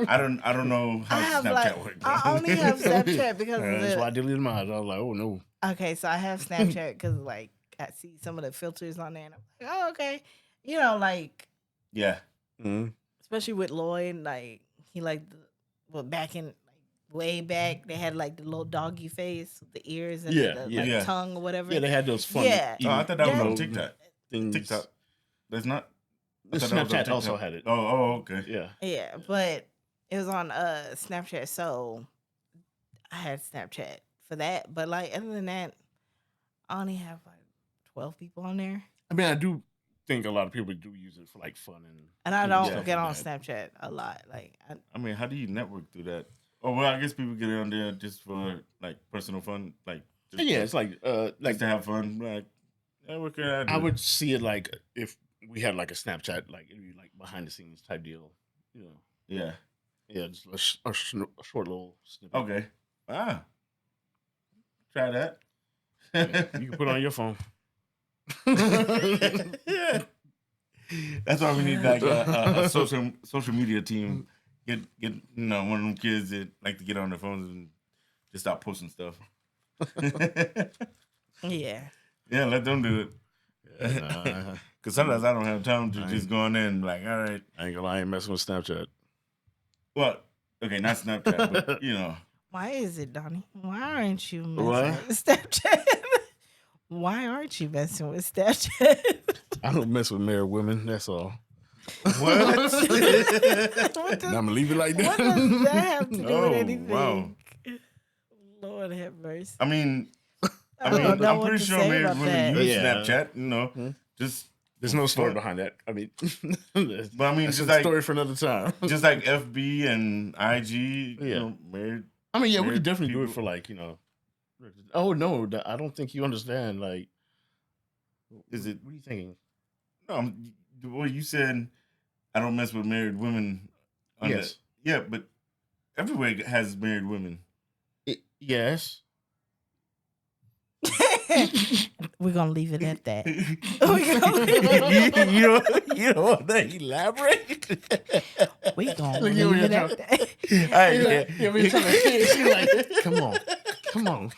I don't know I how have Snapchat like works. I only have Snapchat because of That's why I the deleted mine. I was like, oh no. okay. So I have Snapchat because like I see some of the filters on there, and I'm like, oh okay, you know, like Yeah. Mm. especially with Lloyd, like he like back in like way back they had like the little doggy face, with the ears and Yeah, the yeah. like, Yeah. tongue or whatever. Yeah, they had those fun. Yeah. Oh, I thought that was Yeah. on TikTok. things. TikTok. That's not. I The thought that was on Snapchat also TikTok. had it. Oh, okay. Yeah. Yeah, but it was on Snapchat, so I had Snapchat for that. But like other than that, I only have like 12 people on there, I mean, I do think a lot of people do use it for like fun and I Yeah, don't stuff get like on that. Snapchat a lot. Like I mean, how do you network through that? Oh well, I guess people get on there just for like personal fun, like just, Yeah, it's like just to have fun. Like, yeah, what can I do? I would see it like if we had like a Snapchat, like it'd be like behind the scenes type deal. You know, Yeah. yeah, just a short little snippet. Okay. Ah. Try that. You can put it on your phone. Yeah. That's why we need like a social media team. Get one of them kids that like to get on their phones and just stop posting stuff. yeah, Yeah, let them do it. Nah, Because sometimes I don't have time to I just go on there and like, all right, I ain't gonna lie, I ain't messing with Snapchat. well, okay, not Snapchat, but you know, why is it, Donnie? Why aren't you messing What? with Snapchat? Why aren't you messing with Snapchat? I don't mess with married women. That's all. what? What And I'm gonna leave it like What that. does that have to do Oh, with anything? wow. Lord have mercy. I mean, I don't know I'm what pretty to sure say married about women that. use Yeah. Snapchat. You know, Hmm. just There's no story What? behind that. I mean, But I mean, that's just a like story for another time. just like FB and IG. You Yeah. know, married. I mean, yeah, we married could definitely do it people. for like Oh no, I don't think you understand. Like, Is it? What are you thinking? No, well, you said I don't mess with married women. Yes. Yeah, but everywhere has married women. Yes. We're gonna leave it at that. You don't want to elaborate? We gonna Look, you leave it over at that. Yeah, we trying to she like, come on.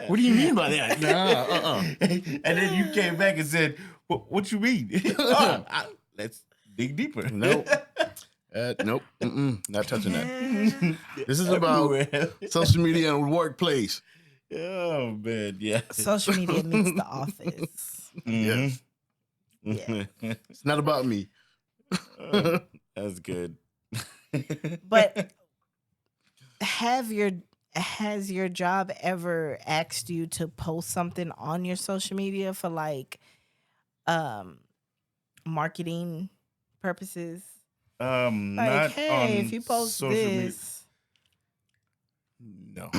What do you mean by that? Nah, And then you came back and said, "What you mean?" Let's dig deeper. Nope. Nope. Not touching that. This is about Everywhere. social media and workplace. Oh man, yeah. Social media meets the office. Mhm. Yeah. It's not about me. That's good. But has your job ever asked you to post something on your social media for like marketing purposes? Like, not hey, on if you post social media. this, No,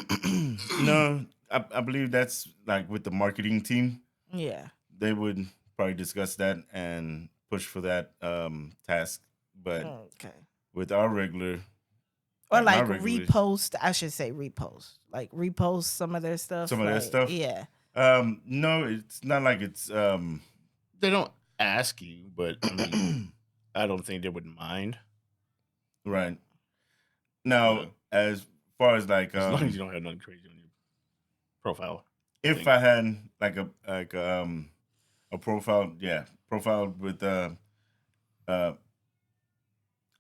no. I believe that's like with the marketing team. yeah. They would probably discuss that and push for that task. But Okay. with our regular, Or my like regular- repost, I should say repost. Like repost some of their stuff. Some of their like, stuff? Yeah. no, it's not like it's They don't ask you, but I mean, I don't think they would mind. right. Now, Yeah. as far as like As long as you don't have nothing crazy on your profile. if thing. I had like a profile, profile with I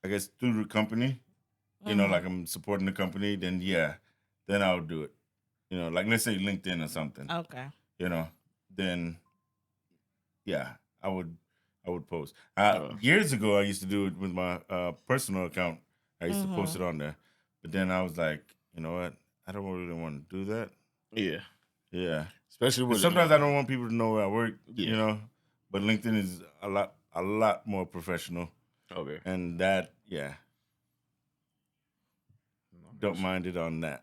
guess through the company, you know, Mhm. like I'm supporting the company, then then I'll do it. You know, like let's say LinkedIn or something. Okay. You know, then I would post. Years ago, I used to do it with my personal account. I used to post it on there, but then I was like, you know what? I don't really want to do that. Yeah. Yeah. Especially with Sometimes I don't want people to know where I work, Yeah. you know, but LinkedIn is a lot more professional. Okay. And that, yeah, don't mind it on that.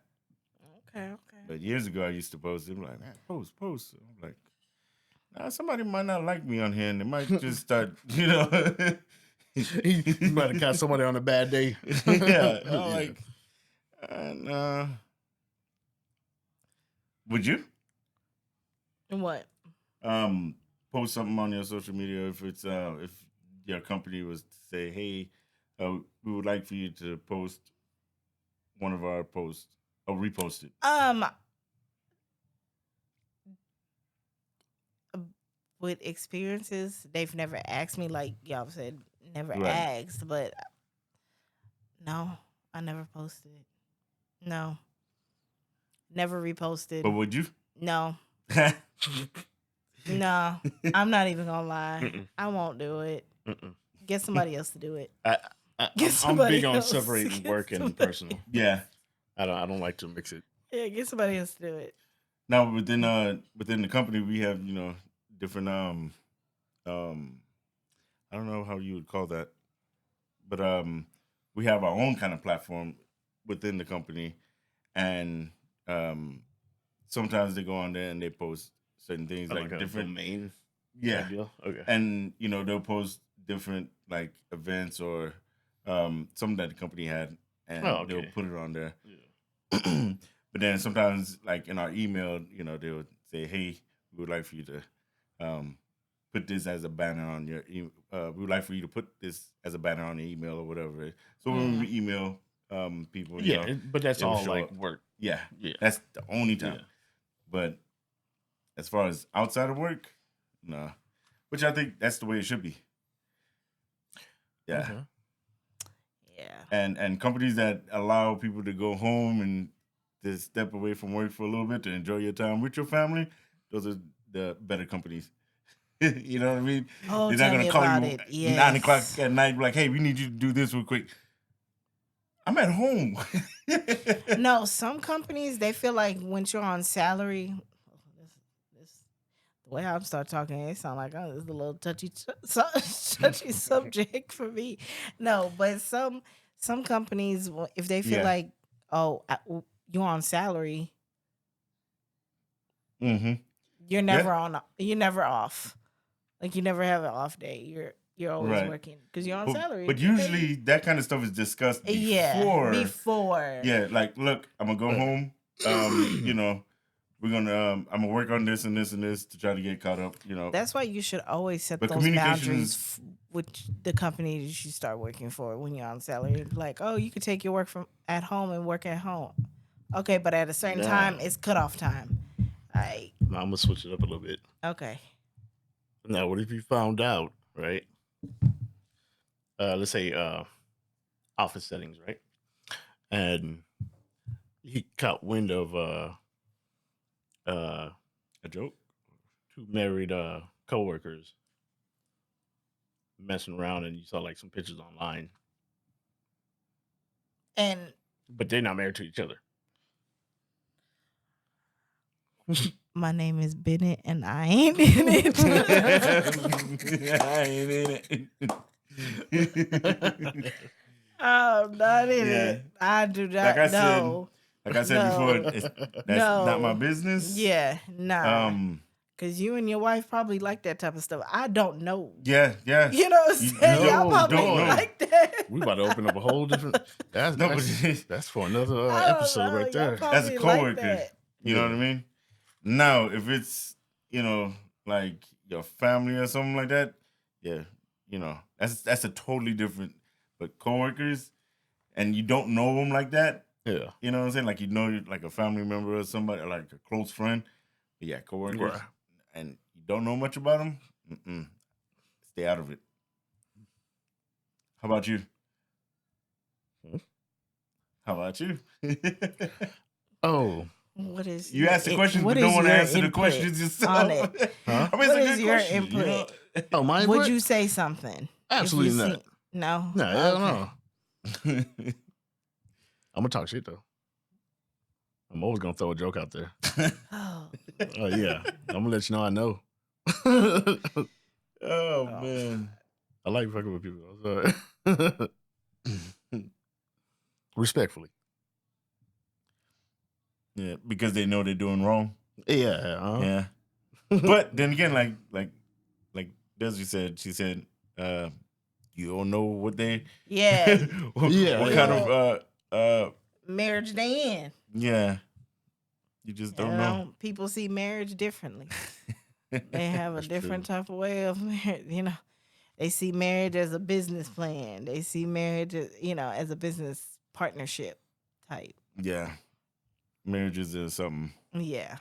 Okay. But years ago, I used to post. I'm like, man, post. I'm like, nah, somebody might not like me on here, and they might just start, you know. You might have caught somebody on a bad day. Yeah, I'm like, nah. Would you What? post something on your social media if it's if your company was to say, hey, we would like for you to post one of our posts or repost it? With experiences, they've never asked me, like y'all said, never Right. asked, but no, I never posted it. No. Never reposted. But would you? No. No. I'm not even gonna lie. Mm-mm. I won't do it. Mm-mm. Get somebody else to do it. I'm somebody big on else. separating Get work and somebody- personal. Yeah. I don't like to mix it. Yeah, get somebody else to do it. Now within the company we have, you know, different I don't know how you would call that, but we have our own kind of platform within the company, and sometimes they go on there and they post certain things like a different domain. yeah, Deal? Okay. and you know they'll post different like events or something that the company had, and they'll put it on there. Yeah. But then sometimes, like in our email, you know, they would say, "Hey, we would like for you to put this as a banner on your. We would like for you to put this as a banner on the email or whatever." So when we email people, you know, but that's it will all show like up. work. Yeah, Yeah. that's the only time. Yeah. But as far as outside of work, no. Which I think that's the way it should be. Yeah. Okay. Yeah. And companies that allow people to go home and to step away from work for a little bit to enjoy your time with your family, those are the better companies. You know what I mean? Oh, They're tell not me gonna call about you it. 9 o'clock Yes. at night, be like, hey, we need you to do this real quick. I'm at home. No, some companies, they feel like when you're on salary, the way I start talking, it sounds like it's a little touchy subject for me. No, but some companies, if they feel Yeah. like, you're on salary, Mm-hmm. you're never you're never off. Like you never have an off day. You're always Right. working because you're on salary. But usually that kind of stuff is discussed before. Yeah, before. Yeah, like, look, I'm gonna go home. You know, we're gonna I'm gonna work on this and this and this to try to get caught up. You know, That's why you should always set But those communication boundaries is- with the company that you start working for when you're on salary. Like, oh, you could take your work from at home and work at home. Okay, but at a certain No. time, it's cutoff time. Like, Now I'm gonna switch it up a little bit. okay. Now, what if you found out, right? Let's say office settings, right? And he caught wind of a joke. 2 married coworkers messing around, and you saw like some pictures online, And but they're not married to each other. my name is Bennett, and I ain't in it. I ain't in it. I'm not in Yeah. it. I do not Like I said, know. Like I said No. before, that's not my business. Yeah, nah. Um. Because you and your wife probably like that type of stuff. I don't know. Yeah. Yeah. You know what I'm You saying? Y'all don't probably know. like that. We about to open up a whole different. That's No, that's, but that's for another I don't episode know. right Y'all there. probably As a like coworker. that. You know what I mean? Now, if it's, you know, like your family or something like that, yeah, you know, that's a totally different. But coworkers, and you don't know them like that, Yeah. you know what I'm saying? Like you know, like a family member or somebody, or like a close friend. But yeah, coworkers, Right. and you don't know much about them. Stay out of it. How about you? Hmm? How about you? Oh. What is You your ask the in- questions, what but don't is want to your answer the input questions yourself. on it? Huh? I mean, What it's a is good your question, you know? input? Oh, my Would input? you say something? Absolutely If you not. No. No, hell Okay. no. I'm gonna talk shit though. I'm always gonna throw a joke out there. Oh, Oh yeah, I'm gonna let you know I know. Oh man. I like fucking with people. I'm sorry. Respectfully. Yeah, because they know they're doing wrong. Yeah. Yeah. But then again, like Desi said, she said, you don't know what they yeah. what, Yeah, what yeah. kind of Marriage they in. yeah. You just don't know. People see marriage differently. They have a That's different true. type of way of marriage. They see marriage as a business plan. They see marriage, as a business partnership type. Yeah. Marriages is something. Yeah.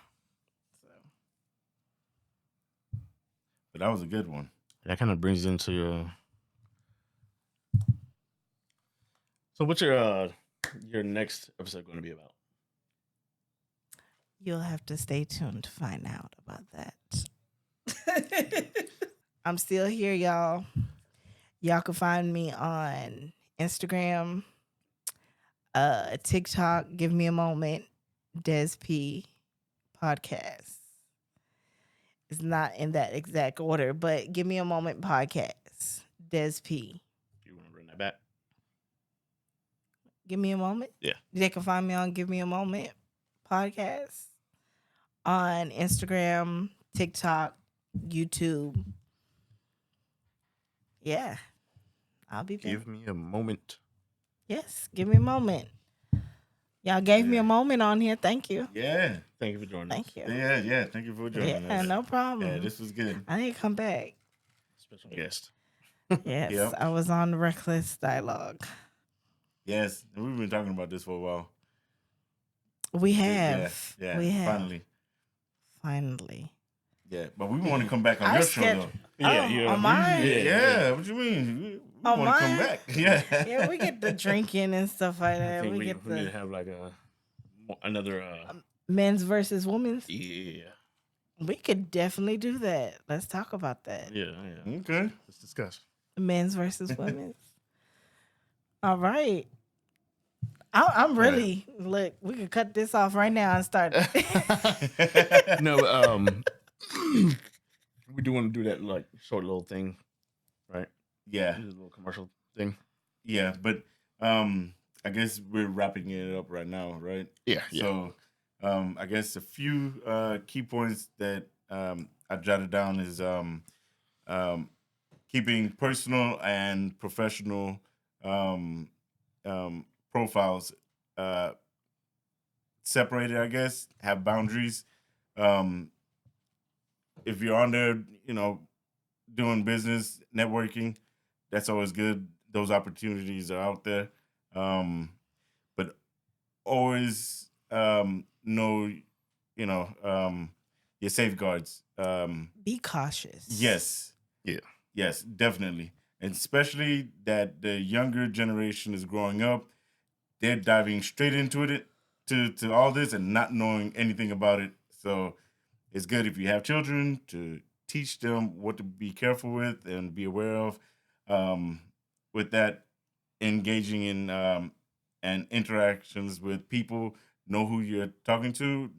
But that was a good one. That kind of brings into your. So, what's your next episode going to be about? You'll have to stay tuned to find out about that. I'm still here, y'all. Y'all can find me on Instagram, TikTok. Give me a moment. Des P podcast. It's not in that exact order, but give me a moment podcast. Des P. You want to run that back? Give me a moment. Yeah. They can find me on Give Me a Moment podcast on Instagram, TikTok, YouTube. Yeah. I'll be back. Give me a moment. Yes, give me a moment. Y'all gave me a moment on here. Thank you. Yeah. Thank you for joining us. Thank you. Yeah. Thank you for joining Yeah, us. no problem. Yeah, this was good. I need to come back. Special guest. Yes, Yep. I was on Reckless Dialogue. Yes. And we've been talking about this for a while. We have. Yeah. We have. Finally. Finally. Yeah. But we want to come back on I your show sketch- though. On mine? Yeah. What you mean? We On want to come mine? back. Yeah. Yeah, we get the drinking and stuff like I that. think We we get need to the have like another. men's versus women's. Yeah. We could definitely do that. Let's talk about that. Yeah. Okay. Let's discuss. Men's versus women's. All right. I'm really look. We could cut this off right now and start. No, we do want to do that like short little thing, right? Yeah. Just a little commercial thing. Yeah. But I guess we're wrapping it up right now, right? Yeah. So I guess a few key points that I jotted down is keeping personal and professional profiles separated, I guess, have boundaries. If you're on there, doing business, networking, that's always good. Those opportunities are out there. But always know, your safeguards. Be cautious. Yes. Yeah. Yes, definitely. And especially that the younger generation is growing up, they're diving straight into it to all this and not knowing anything about it. So it's good if you have children to teach them what to be careful with and be aware of. With that, engaging in and interactions with people, know who you're talking to,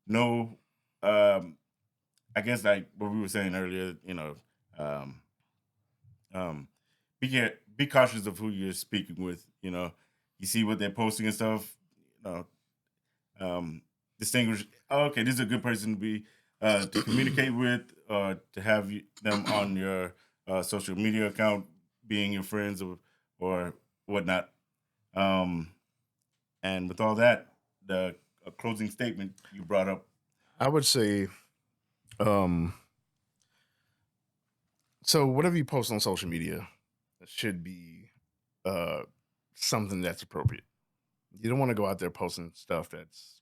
know I guess like what we were saying earlier, be cautious of who you're speaking with. You see what they're posting and stuff. Distinguish. Oh, okay, this is a good person to be to communicate with, or to have them on your social media account, being your friends or whatnot. And with all that, the closing statement you brought up. I would say, so whatever you post on social media should be something that's appropriate. You don't want to go out there posting stuff that's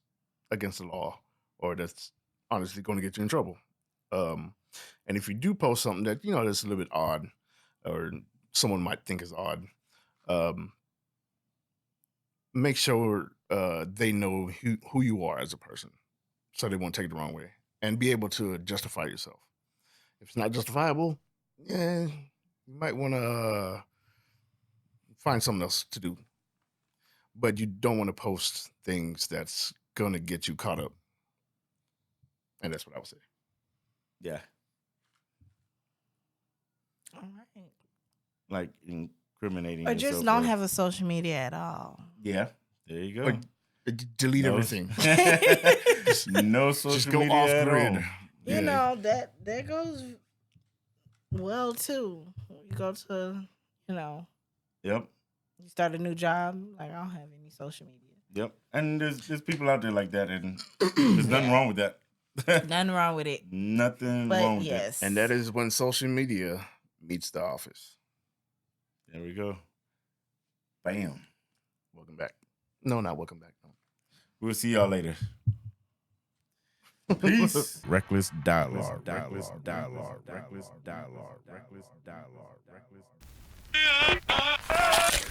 against the law or that's honestly going to get you in trouble. And if you do post something that that's a little bit odd or someone might think is odd, make sure they know who you are as a person, so they won't take it the wrong way, and be able to justify yourself. If it's not justifiable, you might want to find something else to do. But you don't want to post things that's gonna get you caught up. And that's what I would say. Yeah. All right. Like incriminating. Or just yourself don't have a social media at all. Yeah. There you go. Or delete No. everything. No social Just go media off at grid. all. You know, that goes well too. You go to, Yep. you start a new job, like I don't have any social media. Yep. And there's people out there like that, and there's nothing wrong with that. Nothing wrong with it. Nothing But wrong with yes. And that is when social media meets the office. that. There we go. Bam. Welcome back. No, not welcome back. No. We'll see y'all later. Peace. Reckless dialogue. Reckless dialogue. Reckless dialogue. Reckless dialogue. Reckless dialogue.